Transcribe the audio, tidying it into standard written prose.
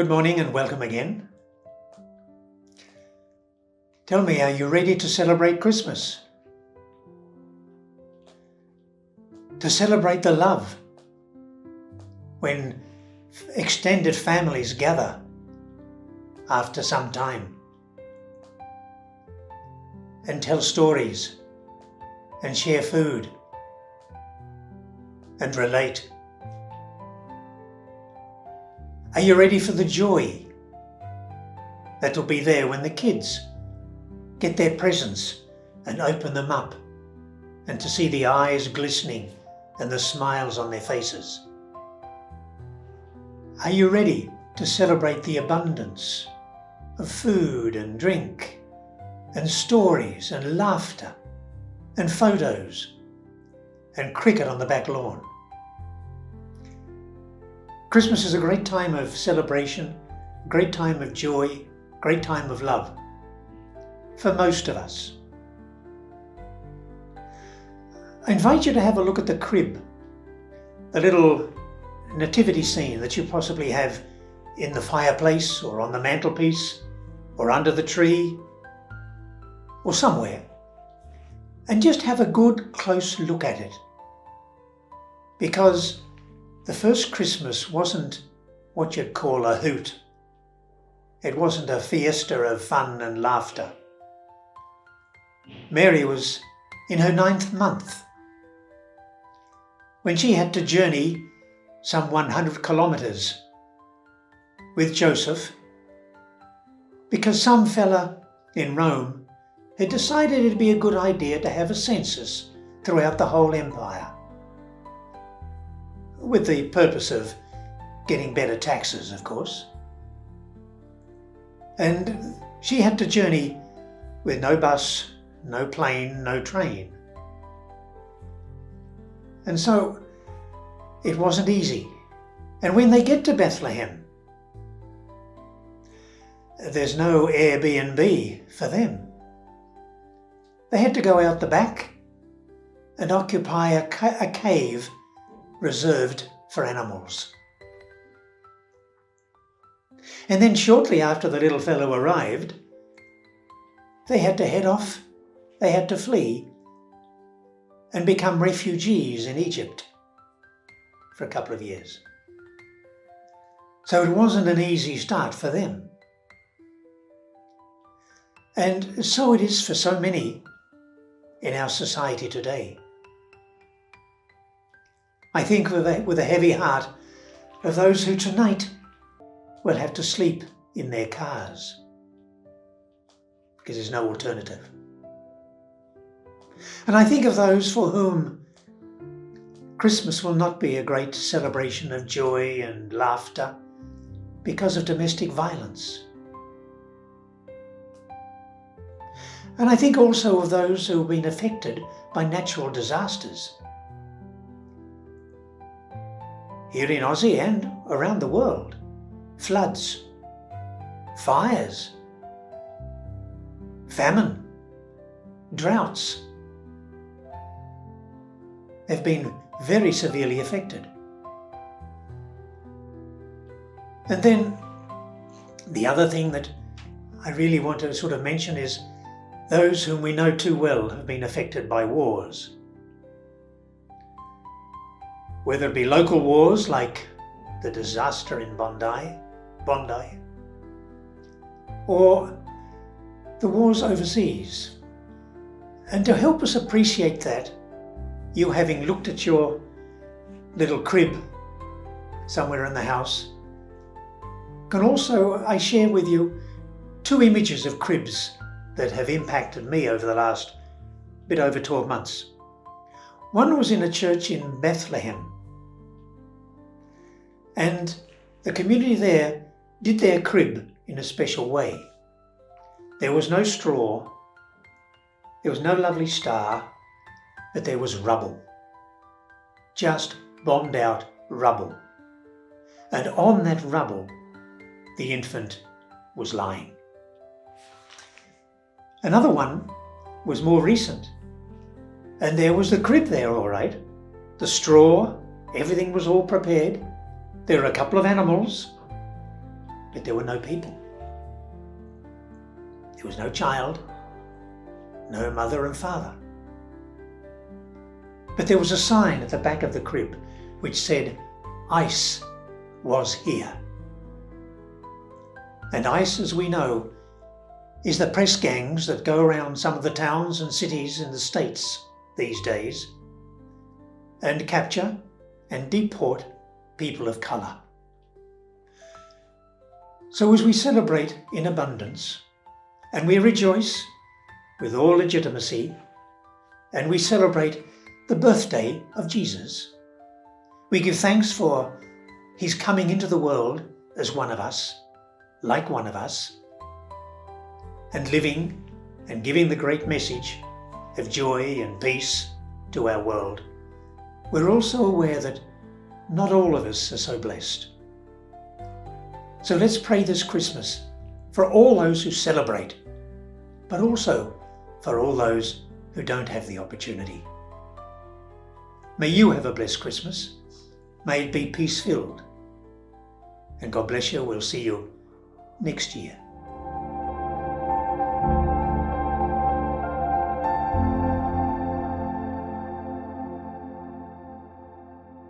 Good morning and welcome again. Tell me, are you ready to celebrate Christmas? To celebrate the love when extended families gather after some time and tell stories and share food and relate. Are you ready for the joy that will be there when the kids get their presents and open them up, and to see the eyes glistening and the smiles on their faces? Are you ready to celebrate the abundance of food and drink and stories and laughter and photos and cricket on the back lawn? Christmas is a great time of celebration, a great time of joy, great time of love for most of us. I invite you to have a look at the crib, the little nativity scene that you possibly have in the fireplace or on the mantelpiece or under the tree or somewhere, and just have a good close look at it. Because the first Christmas wasn't what you'd call a hoot. It wasn't a fiesta of fun and laughter. Mary was in her 9th month when she had to journey some 100 kilometres with Joseph because some fella in Rome had decided it'd be a good idea to have a census throughout the whole empire, with the purpose of getting better taxes, of course. And she had to journey with no bus, no plane, no train. And so it wasn't easy. And when they get to Bethlehem, there's no Airbnb for them. They had to go out the back and occupy a cave reserved for animals. And then shortly after the little fellow arrived, they had to head off, they had to flee and become refugees in Egypt for a couple of years. So it wasn't an easy start for them. And so it is for so many in our society today. I think with a heavy heart of those who tonight will have to sleep in their cars because there's no alternative. And I think of those for whom Christmas will not be a great celebration of joy and laughter because of domestic violence. And I think also of those who have been affected by natural disasters. Here in Aussie and around the world, floods, fires, famine, droughts have been very severely affected. And then the other thing that I really want to sort of mention is those whom we know too well have been affected by wars. Whether it be local wars like the disaster in Bondi, or the wars overseas. And to help us appreciate that, you having looked at your little crib somewhere in the house, can also, I share with you 2 images of cribs that have impacted me over the last bit over 12 months. One was in a church in Bethlehem, and the community there did their crib in a special way. There was no straw, there was no lovely star, but there was rubble. Just bombed out rubble. And on that rubble, the infant was lying. Another one was more recent, and there was the crib there, all right. The straw, everything was all prepared. There were a couple of animals, but there were no people. There was no child, no mother and father. But there was a sign at the back of the crib which said, "Ice was here." And ice, as we know, is the press gangs that go around some of the towns and cities in the States these days and capture and deport people of colour. So as we celebrate in abundance, and we rejoice with all legitimacy, and we celebrate the birthday of Jesus, we give thanks for his coming into the world as one of us, like one of us, and living and giving the great message of joy and peace to our world. We're also aware that not all of us are so blessed. So let's pray this Christmas for all those who celebrate, but also for all those who don't have the opportunity. May you have a blessed Christmas. May it be peace-filled. And God bless you. We'll see you next year.